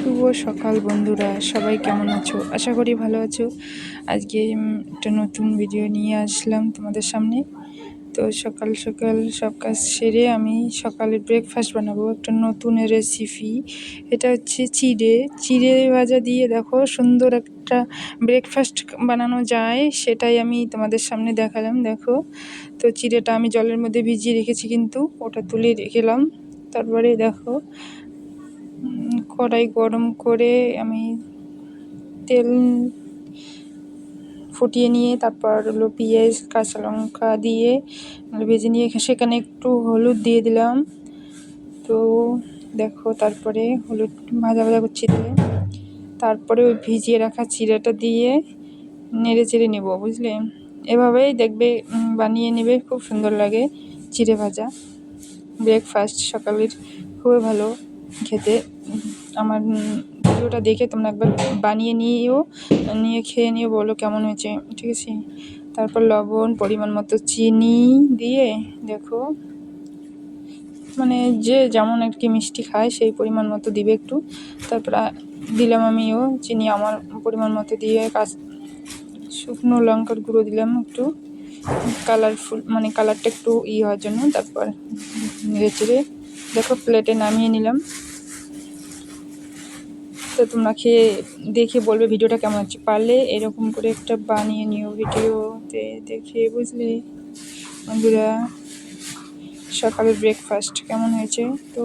শুভ সকাল বন্ধুরা, সবাই কেমন আছো? আশা করি ভালো আছো। আজকে একটা নতুন ভিডিও নিয়ে আসলাম তোমাদের সামনে। তো সকাল সকাল সব কাজ সেরে আমি সকালে ব্রেকফাস্ট বানাবো, একটা নতুন রেসিপি। এটা হচ্ছে চিড়ে ভাজা দিয়ে দেখো সুন্দর একটা ব্রেকফাস্ট বানানো যায়, সেটাই আমি তোমাদের সামনে দেখালাম। দেখো, তো চিড়েটা আমি জলের মধ্যে ভিজিয়ে রেখেছি, কিন্তু ওটা তুলে রেখেলাম। তারপরে দেখো, কড়াই গরম করে আমি তেল ফুটিয়ে নিয়ে তারপর হলো পেঁয়াজ কাঁচা লঙ্কা দিয়ে ভেজে নিয়ে সেখানে একটু হলুদ দিয়ে দিলাম। তো দেখো, তারপরে হলুদ ভাজা ভাজা করছি দিয়ে তারপরে ওই ভিজিয়ে রাখা চিড়াটা দিয়ে নেড়ে চেড়ে নেবো, বুঝলে? এভাবেই দেখবে বানিয়ে নেবে, খুব সুন্দর লাগে চিড়ে ভাজা ব্রেকফাস্ট সকালের, খুবই ভালো খেতে। আমার ভিডিওটা দেখে তোমরা একবার বানিয়ে নিয়ে খেয়ে নিয়ে বলো কেমন হয়েছে, ঠিক আছে? তারপর লবণ, পরিমাণ মতো চিনি দিয়ে দেখো, মানে যে যেমন আর কি মিষ্টি খায় সেই পরিমাণ মতো দিবে একটু। তারপর দিলাম আমিও চিনি আমার পরিমাণ মতো দিয়ে শুকনো লঙ্কার গুঁড়ো দিলাম একটু কালারফুল, মানে কালারটা একটু হওয়ার জন্য। তারপর নেড়ে চেড়ে দেখো প্লেটে নামিয়ে নিলাম। তো তোমরা খেয়ে দেখে বলবে ভিডিওটা কেমন হচ্ছে। পারলে এরকম করে একটা বানিয়ে নিও ভিডিওতে দেখে, বুঝলে বন্ধুরা? সকালের ব্রেকফাস্ট কেমন হয়েছে? তো